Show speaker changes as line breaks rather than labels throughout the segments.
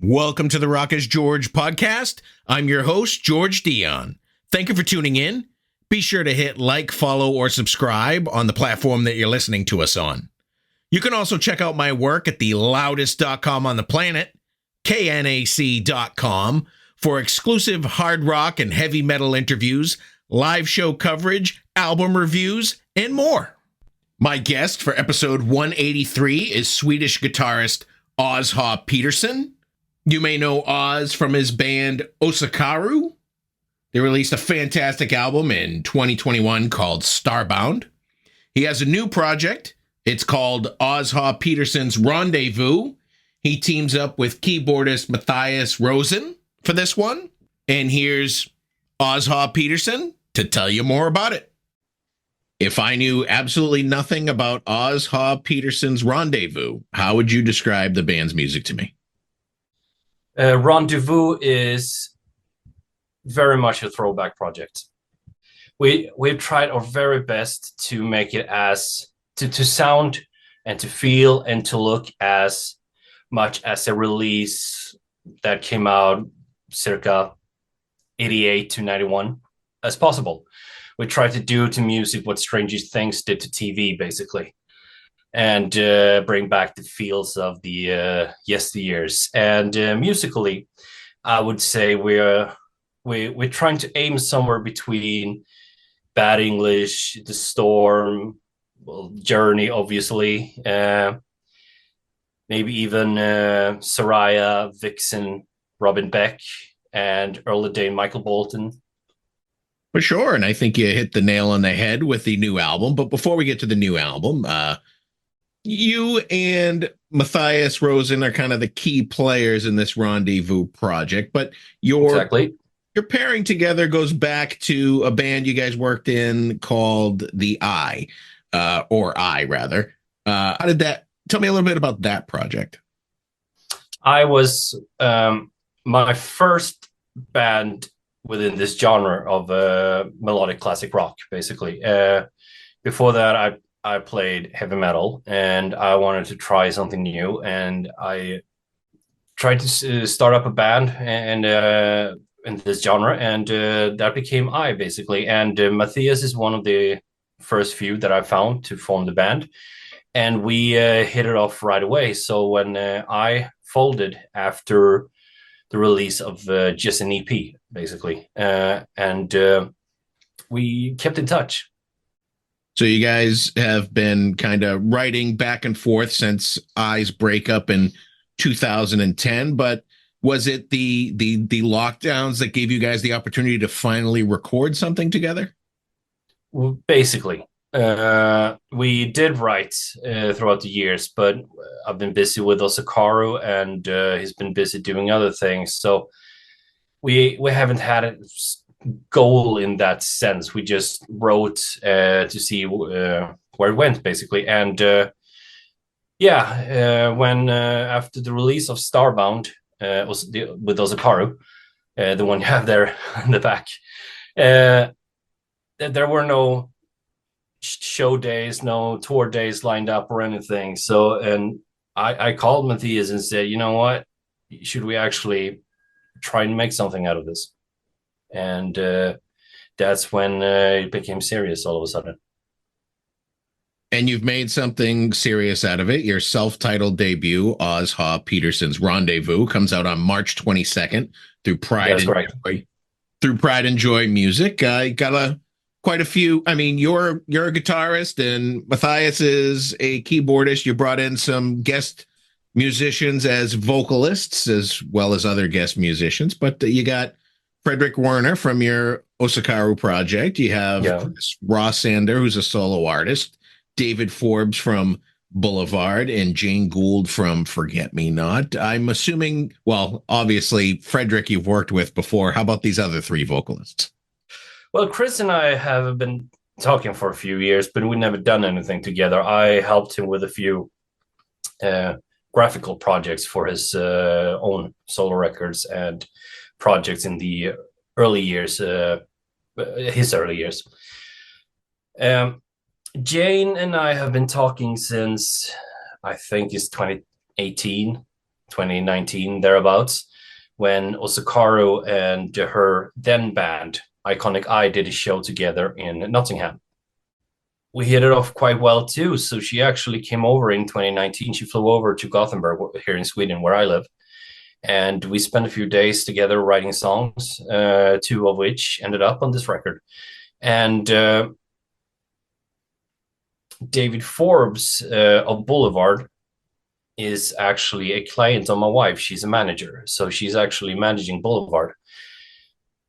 Welcome to the Rock is George podcast. I'm your host, George Dionne. Thank you for tuning in. Be sure to hit like, follow, or subscribe on the platform that you're listening to us on. You can also check out my work at the loudest.com on the planet, knac.com, for exclusive hard rock and heavy metal interviews, live show coverage, album reviews, and more. My guest for episode 183 is Swedish guitarist HAWE Peterson. You may know Oz from his band OSUKARU. They released a fantastic album in 2021 called Starbound. He has a new project. It's called HAWE Peterson'S Rendezvous. He teams up with keyboardist MATHIAS ROSÉN for this one. And here's HAWE Peterson to tell you more about it. If I knew absolutely nothing about HAWE Peterson'S Rendezvous, how would you describe the band's music to me?
Rendezvous is very much a throwback project. We've tried our very best to make it as to sound and to feel and to look as much as a release that came out circa 88 to 91 as possible. We tried to do to music what Stranger Things did to TV, basically, and bring back the feels of the yesteryears. And musically, I would say we're trying to aim somewhere between Bad English, The Storm, Journey, obviously, maybe even Soraya, Vixen, Robin Beck, and early day Michael Bolton.
For sure, and I think you hit the nail on the head with the new album. But before we get to the new album, you and MATHIAS ROSÉN are kind of the key players in this Rendezvous project. But your pairing together goes back to a band you guys worked in called The Eye, or I rather. How did that? Tell me a little bit about that project.
I was my first band within this genre of melodic classic rock, basically. Before that, I played heavy metal, and I wanted to try something new, and I tried to start up a band and in this genre, and that became I, basically. And MATHIAS is one of the first few that I found to form the band, and we hit it off right away. So when I folded after the release of just an EP, basically, and we kept in touch.
So you guys have been kind of writing back and forth since I's breakup in 2010, but was it the lockdowns that gave you guys the opportunity to finally record something together?
Well, basically, we did write throughout the years, but I've been busy with OSUKARU, and he's been busy doing other things. So we haven't had a goal in that sense. We just wrote to see where it went, basically. And when after the release of Starbound, with OSUKARU, the one you have there in the back, there were no show days, no tour days lined up or anything. So, and I called MATHIAS and said, you know what, should we actually try and make something out of this? And that's when it became serious all of a sudden.
And you've made something serious out of it. Your self-titled debut, HAWE Peterson'S Rendezvous, comes out on March 22nd through Pride and Joy Music. Got quite a few. I mean, you're a guitarist, and MATHIAS is a keyboardist. You brought in some guest musicians as vocalists, as well as other guest musicians. But you got Fredrik Werner from your OSUKARU project. You have Rosander, who's a solo artist, David Forbes from Boulevard, and Jane Gould from Forget Me Not. I'm assuming, well, obviously, Fredrik you've worked with before. How about these other three vocalists?
Well, Chris and I have been talking for a few years, but we've never done anything together. I helped him with a few graphical projects for his own solo records and projects in the early years, his early years. Jane and I have been talking since I think it's 2018, 2019 thereabouts, when OSUKARU and her then band Iconic Eye did a show together in Nottingham. We hit it off quite well too. So she actually came over in 2019. She flew over to Gothenburg here in Sweden, where I live. And we spent a few days together writing songs, two of which ended up on this record. And David Forbes of Boulevard is actually a client of my wife. She's a manager. So she's actually managing Boulevard.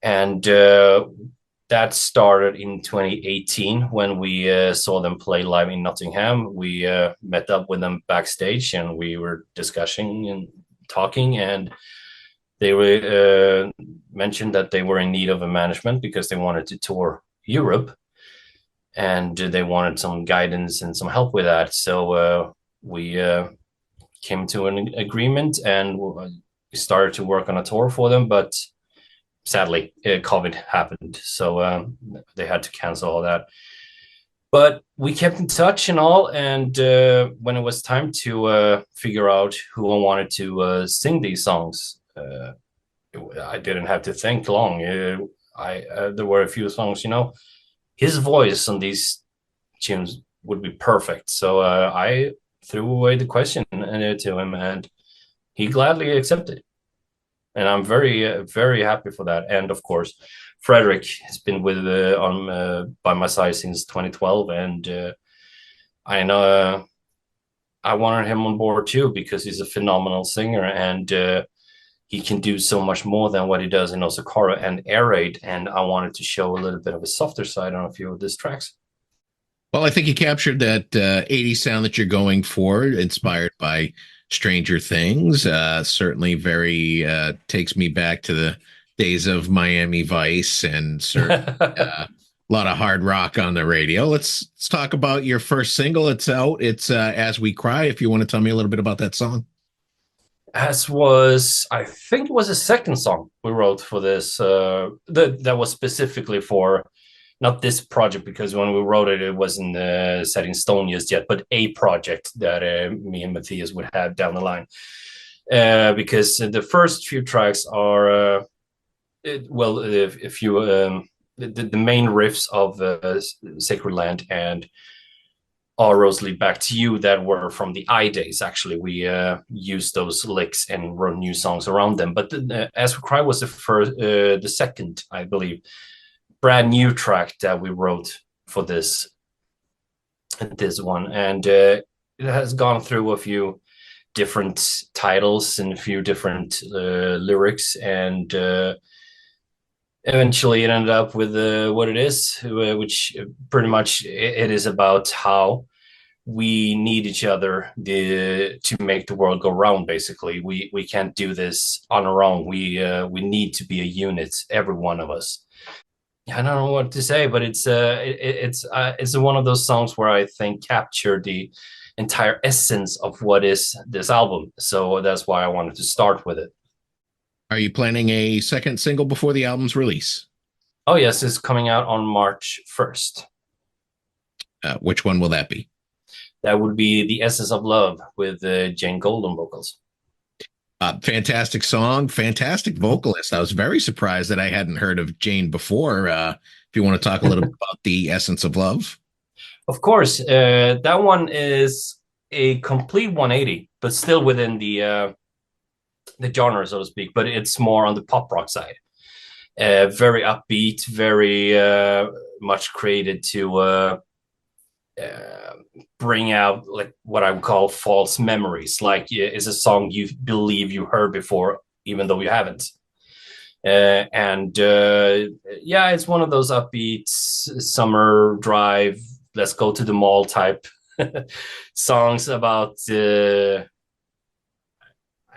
And that started in 2018 when we saw them play live in Nottingham. We met up with them backstage and we were discussing and talking, and they were mentioned that they were in need of a management because they wanted to tour Europe and they wanted some guidance and some help with that. So we came to an agreement and we started to work on a tour for them, but sadly, COVID happened, so they had to cancel all that. But we kept in touch and all, and when it was time to figure out who I wanted to sing these songs, I didn't have to think long. There were a few songs, you know, his voice on these tunes would be perfect. So I threw away the question to him, and he gladly accepted. And I'm very, very happy for that. And of course, Fredrik has been with by my side since 2012, and I know I wanted him on board too because he's a phenomenal singer, and he can do so much more than what he does in OSUKARU and Air Raid. And I wanted to show a little bit of a softer side on a few of his tracks.
Well, I think you captured that 80s sound that you're going for, inspired by Stranger Things. Certainly very takes me back to the days of Miami Vice, and a lot of hard rock on the radio. Let's talk about your first single. It's out. It's As We Cry. If you want to tell me a little bit about that song.
I think it was a second song we wrote for this. That was specifically for not this project, because when we wrote it, it wasn't set in stone just yet, but a project that me and Matthias would have down the line. Because the first few tracks are, the main riffs of Sacred Land and All Roads Lead Back to You that were from the I days. Actually, we used those licks and wrote new songs around them. But As We Cry was the second, I believe, brand new track that we wrote for this one, and it has gone through a few different titles and a few different lyrics, and eventually it ended up with what it is, which pretty much it is about how we need each other to make the world go round. Basically, we can't do this on our own. We need to be a unit, every one of us. I don't know what to say, but it's one of those songs where I think captured the entire essence of what is this album. So that's why I wanted to start with it.
Are you planning a second single before the album's release?
Oh yes, it's coming out on March 1st.
Which one will that be?
That would be The Essence of Love with Jane Gould on vocals.
Fantastic song, fantastic vocalist. I was very surprised that I hadn't heard of Jane before. If you want to talk a little bit about The Essence of Love.
Of course. That one is a complete 180, but still within the genre, so to speak, but it's more on the pop rock side. Very upbeat, very much created to bring out like what I would call false memories. Like it's a song you believe you heard before, even though you haven't. Yeah, it's one of those upbeat summer drive, let's go to the mall type songs about. I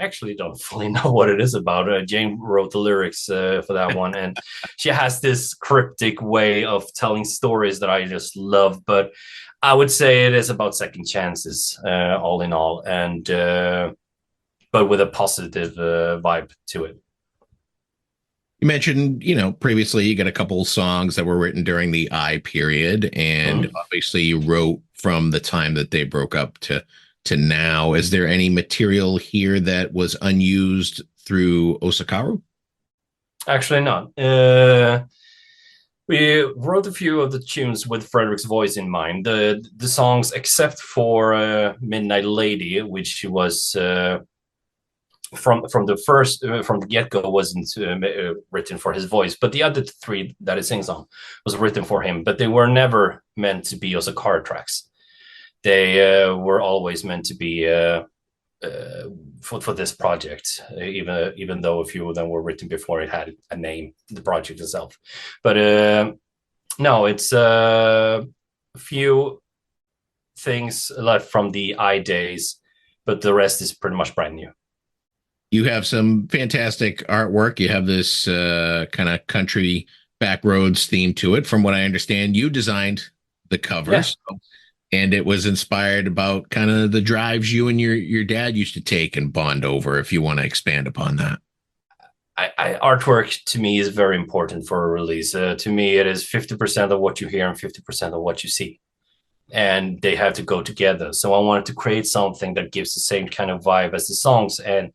actually don't fully know what it is about. Jane wrote the lyrics for that one, and she has this cryptic way of telling stories that I just love. But I would say it is about second chances, all in all, and but with a positive vibe to it.
You mentioned, previously you got a couple of songs that were written during the I period, and obviously you wrote from the time that they broke up to to now. Is there any material here that was unused through OSUKARU?
Actually, not. We wrote a few of the tunes with Fredrik's voice in mind. The songs, except for Midnight Lady, which was from the get-go, wasn't written for his voice, but the other three that he sings on was written for him, but they were never meant to be OSUKARU tracks. They were always meant to be for this project, even though a few of them were written before it had a name, the project itself. But no, it's a few things left from the I days, but the rest is pretty much brand new.
You have some fantastic artwork. You have this kind of country backroads theme to it. From what I understand, you designed the covers. Yeah. And it was inspired about kind of the drives you and your dad used to take and bond over, if you want to expand upon that.
Artwork to me is very important for a release. To me, it is 50% of what you hear and 50% of what you see. And they have to go together. So I wanted to create something that gives the same kind of vibe as the songs. And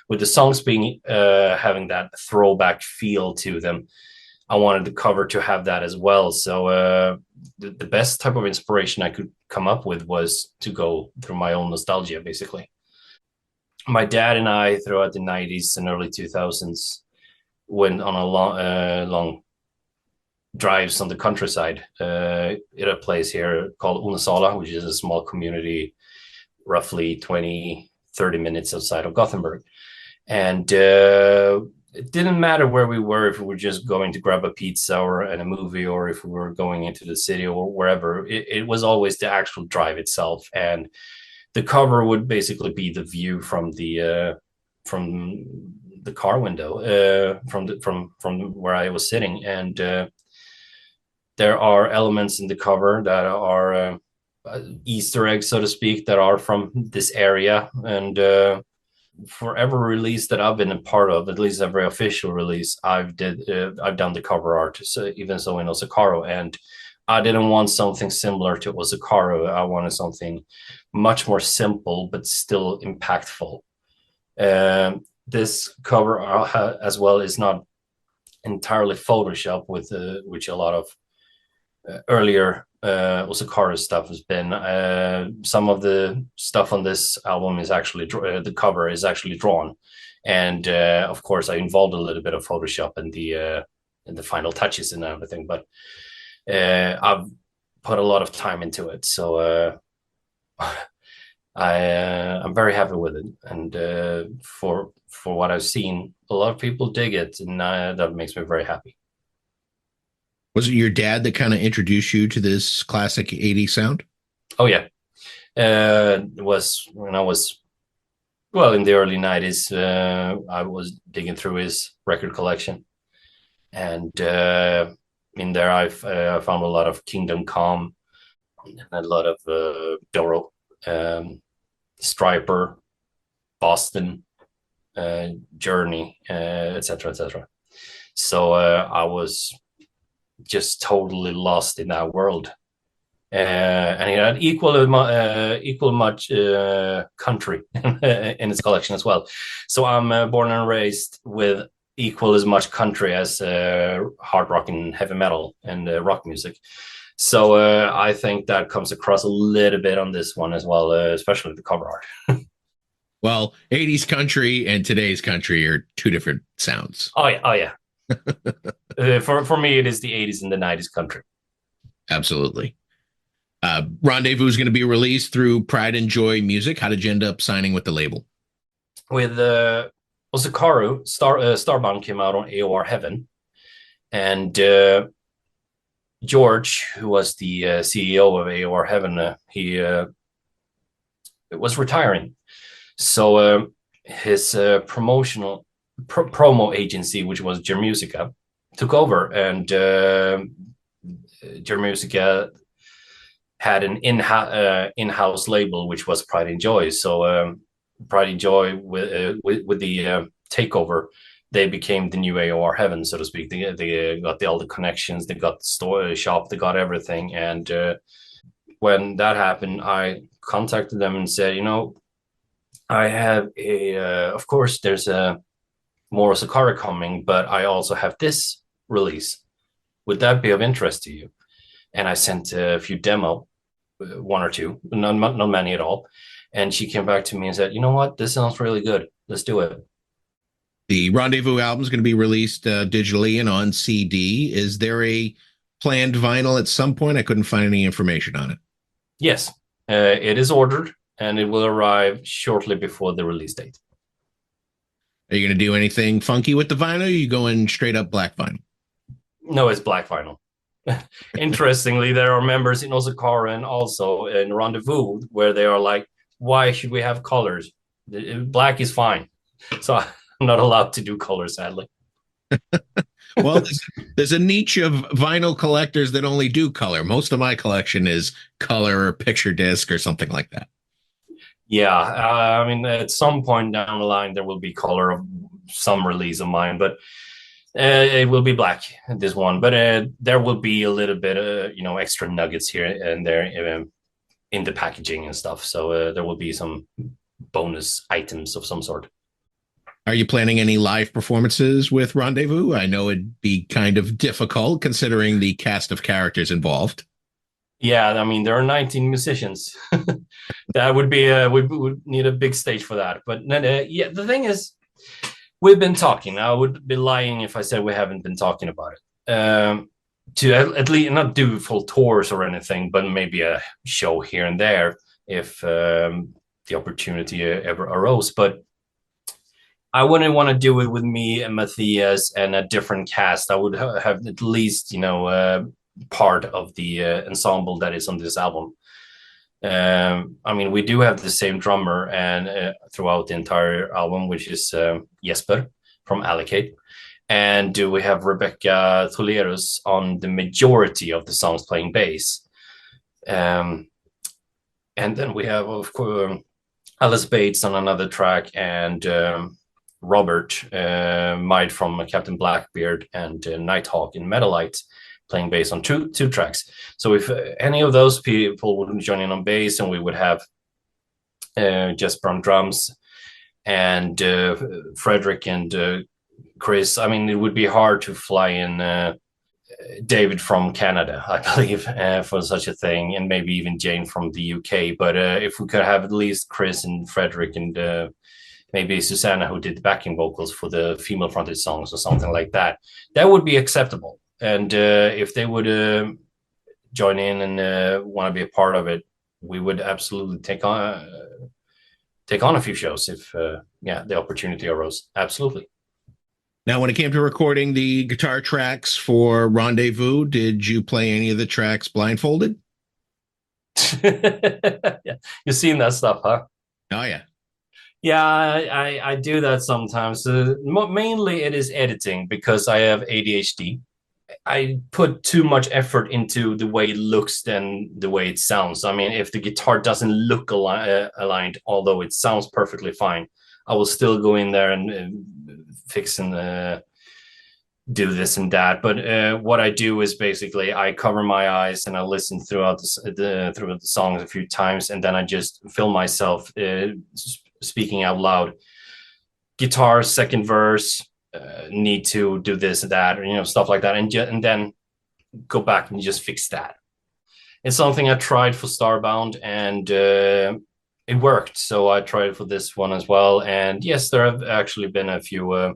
with the songs being having that throwback feel to them, I wanted the cover to have that as well. So the best type of inspiration I could come up with was to go through my own nostalgia, basically. My dad and I, throughout the 90s and early 2000s, went on a long drives on the countryside at a place here called Unesala, which is a small community, roughly 20, 30 minutes outside of Gothenburg. And it didn't matter where we were, if we were just going to grab a pizza or a movie, or if we were going into the city or wherever. It was always the actual drive itself, and the cover would basically be the view from the car window, from where I was sitting. And there are elements in the cover that are Easter eggs, so to speak, that are from this area. And for every release that I've been a part of, at least every official release, I've done the cover art, so even so in OSUKARU. And I didn't want something similar to OSUKARU. I wanted something much more simple but still impactful. This cover as well is not entirely Photoshop, with which a lot of earlier OSUKARU stuff has been. Some of the stuff on this album is actually the cover is actually drawn, and of course I involved a little bit of Photoshop in the final touches and everything, but I've put a lot of time into it, so I'm very happy with it. And for what I've seen, a lot of people dig it, and that makes me very happy.
Was it your dad that kind of introduced you to this classic 80s sound?
Oh, yeah. It was when I was, in the early 90s. I was digging through his record collection. And in there, I found a lot of Kingdom Come, and a lot of Doro, Striper, Boston, Journey, etc., etc. So I was just totally lost in that world, and he had equal much country in his collection as well. So I'm born and raised with equal as much country as hard rock and heavy metal and rock music. So I think that comes across a little bit on this one as well, especially the cover art.
Well, 80s country and today's country are two different sounds.
Oh yeah. For me, it is the 80s and the 90s country. Absolutely.
Rendezvous is going to be released through Pride and Joy Music. How did you end up signing with the label?
With OSUKARU, Starbound came out on AOR Heaven, and George, who was the CEO of AOR Heaven, he was retiring. So his promo agency, which was Germusica, took over, and Germusica had an in-house label, which was Pride and Joy. So Pride and Joy, with the takeover, they became the new AOR Heaven, so to speak. They got all the connections, they got the store shop, they got everything. And when that happened, I contacted them and said, I have of course, there's a more OSUKARU coming, but I also have this release. Would that be of interest to you? And I sent a few demo, one or two, not many at all. And she came back to me and said, you know what? This sounds really good. Let's do it.
The Rendezvous album is going to be released digitally and on CD. Is there a planned vinyl at some point? I couldn't find any information on it.
Yes, it is ordered, and it will arrive shortly before the release date.
Are you going to do anything funky with the vinyl? Or are you going straight up black vinyl?
No, it's black vinyl. Interestingly, there are members in OSUKARU and also in Rendezvous where they are like, why should we have colors? Black is fine. So I'm not allowed to do colors, sadly.
Well, there's a niche of vinyl collectors that only do color. Most of my collection is color or picture disc or something like that.
Yeah, I mean, at some point down the line, there will be color of some release of mine, but it will be black, this one. But there will be a little bit of, extra nuggets here and there in the packaging and stuff. So there will be some bonus items of some sort.
Are you planning any live performances with Rendezvous? I know it'd be kind of difficult considering the cast of characters involved.
Yeah, I mean, there are 19 musicians. That would be, we would need a big stage for that. But yeah, the thing is, we've been talking. I would be lying if I said we haven't been talking about it. To at least not do full tours or anything, but maybe a show here and there if the opportunity ever arose. But I wouldn't want to do it with me and Matthias and a different cast. I would have at least, part of the ensemble that is on this album. I mean, we do have the same drummer and throughout the entire album, which is Jesper from Allocate. And we have Rebecca Toleros on the majority of the songs playing bass. And then we have, of course, Alice Bates on another track and Robert Mide from Captain Blackbeard and Nighthawk in Metalite playing bass on two tracks. So if any of those people would join in on bass, and we would have Jesper on drums and Fredrik and Chris, I mean, it would be hard to fly in David from Canada, I believe, for such a thing, and maybe even Jane from the UK. But if we could have at least Chris and Fredrik and maybe Susanna, who did the backing vocals for the female-fronted songs or something like that, that would be acceptable. And if they would join in and want to be a part of it, we would absolutely take on a few shows if the opportunity arose. Absolutely.
Now, when it came to recording the guitar tracks for Rendezvous, did you play any of the tracks blindfolded?
Yeah. You've seen that stuff, huh?
Oh, yeah.
Yeah, I do that sometimes. Mainly it is editing because I have ADHD. I put too much effort into the way it looks than the way it sounds. I mean, if the guitar doesn't look aligned, although it sounds perfectly fine, I will still go in there and fix and do this and that. But what I do is basically I cover my eyes and I listen throughout the songs a few times, and then I just film myself speaking out loud. Guitar, second verse, need to do this and that, or stuff like that, and then go back and just fix that. It's something I tried for Starbound, and it worked, so I tried for this one as well. And yes, there have actually been a few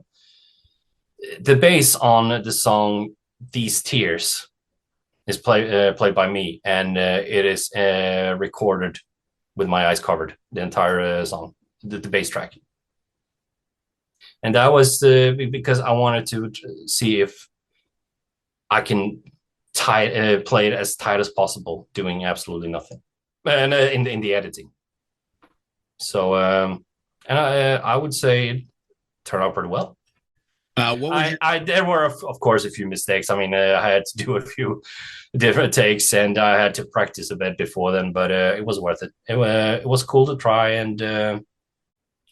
the bass on the song These Tears is played by me, and it is recorded with my eyes covered, the entire song, the bass track. And that was because I wanted to see if I can play it as tight as possible, doing absolutely nothing, and in the editing. So, and I would say it turned out pretty well. There were of course a few mistakes. I mean, I had to do a few different takes, and I had to practice a bit before then. But it was worth it. It was cool to try, and.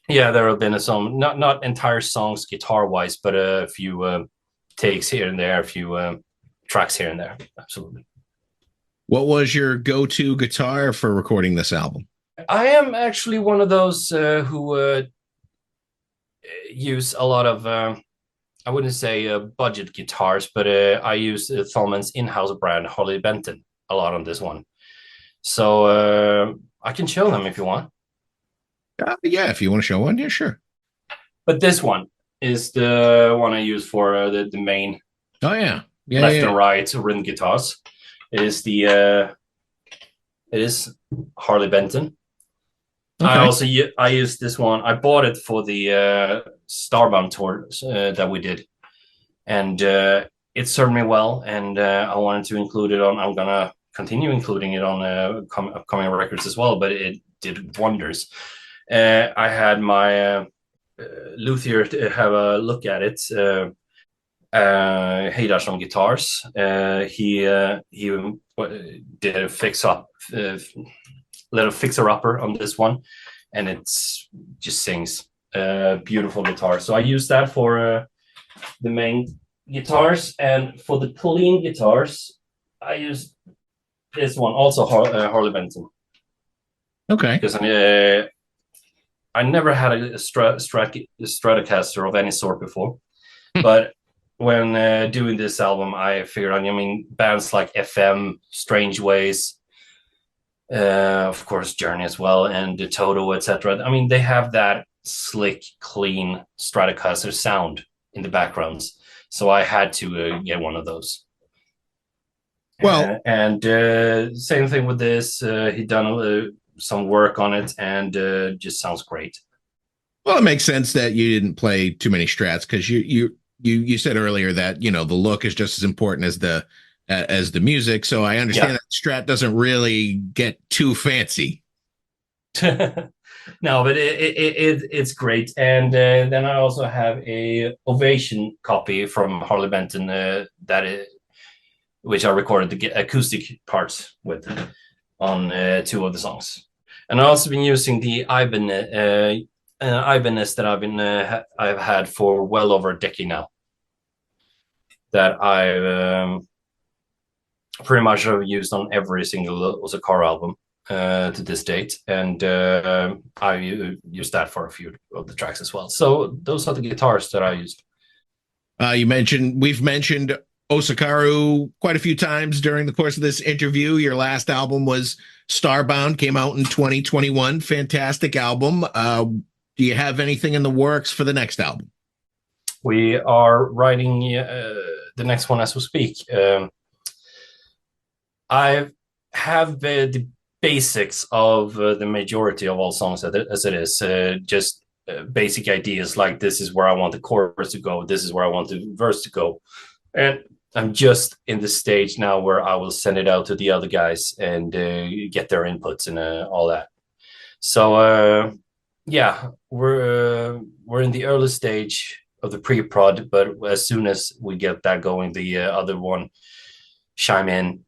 Yeah, there have been some, not entire songs guitar-wise, but a few takes here and there, a few tracks here and there. Absolutely.
What was your go-to guitar for recording this album?
I am actually one of those who use a lot of, I wouldn't say budget guitars, but I use Thoman's in-house brand, Harley Benton, a lot on this one. So I can show them if you want.
Yeah, if you want to show one, yeah, sure.
But this one is the one I use for the main
left
and right rhythm guitars. It is Harley Benton. Okay. I used this one. I bought it for the Starbound tour that we did, and it served me well. And I wanted to include it on. I'm gonna continue including it on upcoming records as well. But it did wonders. I had my luthier to have a look at it. Peterson guitars. He did a little fixer-upper on this one, and it's just sings beautiful guitar. So I use that for the main guitars, and for the clean guitars, I use this one, also Harley Benton.
Okay.
Because I never had a Stratocaster of any sort before, but when doing this album, I figured on, bands like FM, Strange Ways, of course, Journey as well, and the Toto, etc. They have that slick, clean Stratocaster sound in the backgrounds. So I had to get one of those.
Well,
and same thing with this. He done some work on it, and just sounds great.
Well, it makes sense that you didn't play too many Strats, because you said earlier that the look is just as important as the music. So I understand that Strat doesn't really get too fancy.
No, but it's great. And then I also have a Ovation copy from Harley Benton which I recorded the acoustic parts with on 2 of the songs. And I've also been using the Ibanez that I've had for well over a decade now. That I've pretty much have used on every single OSUKARU album to this date, and I used that for a few of the tracks as well. So those are the guitars that I used.
We've mentioned OSUKARU quite a few times during the course of this interview. Your last album was Starbound, came out in 2021. Fantastic album. Do you have anything in the works for the next album?
We are writing the next one as we speak. I have the basics of the majority of all songs as it is. Just basic ideas like, this is where I want the chorus to go, this is where I want the verse to go. And I'm just in the stage now where I will send it out to the other guys and get their inputs and all that. So yeah, we're in the early stage of the pre-prod, but as soon as we get that going, the other one chime in,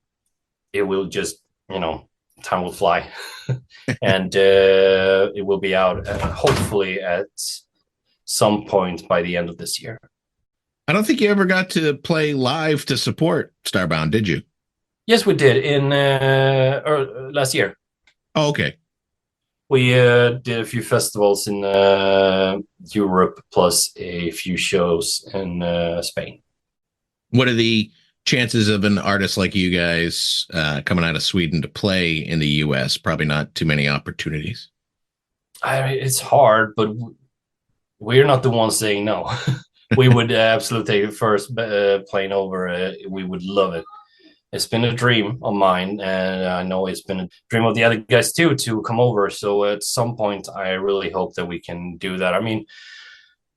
it will just, time will fly. And it will be out hopefully at some point by the end of this year.
I don't think you ever got to play live to support Starbound, did you?
Yes, we did in last year.
Oh, okay.
We did a few festivals in Europe, plus a few shows in Spain.
What are the chances of an artist like you guys coming out of Sweden to play in the US? Probably not too many opportunities.
It's hard, but we're not the ones saying no. We would absolutely take the first plane over. We would love it. It's been a dream of mine, and I know it's been a dream of the other guys too, to come over. So at some point, I really hope that we can do that.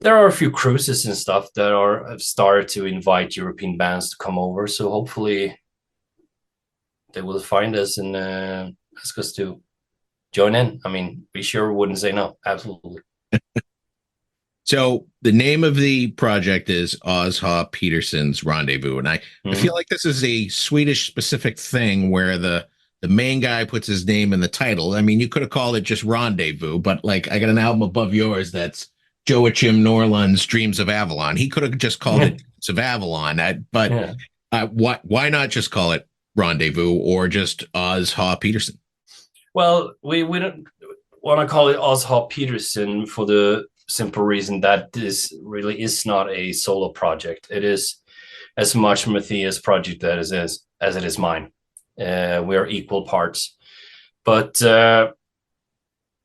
There are a few cruises and stuff that have started to invite European bands to come over. So hopefully they will find us and ask us to join in. We sure wouldn't say no. Absolutely.
So the name of the project is HAWE Peterson's Rendezvous. And I feel like this is a Swedish specific thing where the main guy puts his name in the title. You could have called it just Rendezvous, but like, I got an album above yours that's Joachim Norlund's Dreams of Avalon. He could have just called it Dreams of Avalon. Why not just call it Rendezvous or just HAWE Peterson?
Well, we don't. want to call it HAWE Peterson for the simple reason that this really is not a solo project. It is as much Matthias' project as it is mine. We are equal parts. But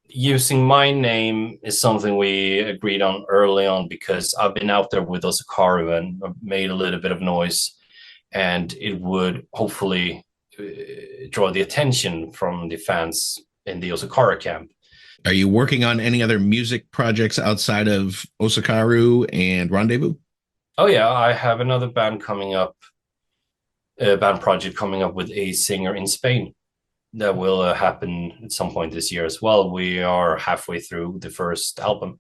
using my name is something we agreed on early on, because I've been out there with OSUKARU and made a little bit of noise, and it would hopefully draw the attention from the fans in the OSUKARU camp.
Are you working on any other music projects outside of OSUKARU and Rendezvous?
Oh yeah, I have another band coming up, a band project coming up with a singer in Spain. That will happen at some point this year as well. We are halfway through the first album.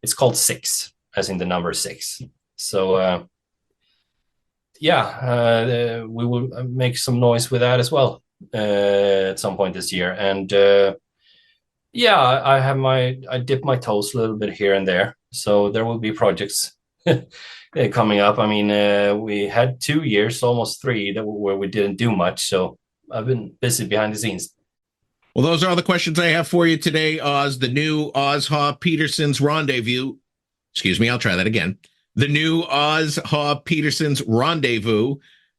It's called 6, as in the number 6. So we will make some noise with that as well at some point this year. And I dip my toes a little bit here and there. So there will be projects coming up. I mean, we had 2 years, almost 3, where we didn't do much. So I've been busy behind the scenes.
Well, those are all the questions I have for you today, Oz. The new HAWE Peterson's Rendezvous. Excuse me, I'll try that again. The new HAWE Peterson's Rendezvous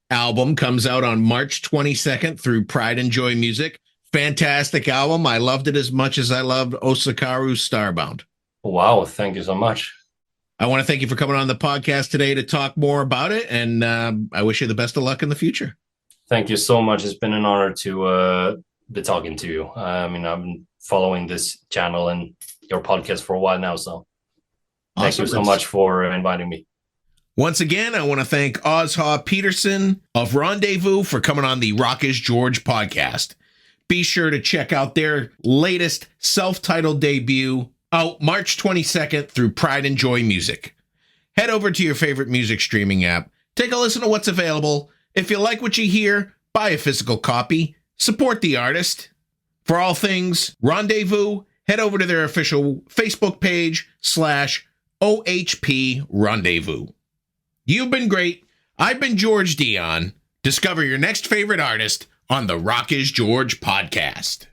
album comes out on March 22nd through Pride and Joy Music. Fantastic album. I loved it as much as I loved OSUKARU's Starbound.
Wow, thank you so much.
I want to thank you for coming on the podcast today to talk more about it, and I wish you the best of luck in the future.
Thank you so much. It's been an honor to be talking to you. I mean, I've been following this channel and your podcast for a while now, so thank you so much for inviting me.
Once again, I want to thank HAWE Peterson of Rendezvous for coming on the Rock is George podcast. Be sure to check out their latest self-titled debut, out March 22nd through Pride and Joy Music. Head over to your favorite music streaming app. Take a listen to what's available. If you like what you hear, buy a physical copy. Support the artist. For all things Rendezvous, head over to their official Facebook page /OHP Rendezvous. You've been great. I've been George Dionne. Discover your next favorite artist on the Rock is George podcast.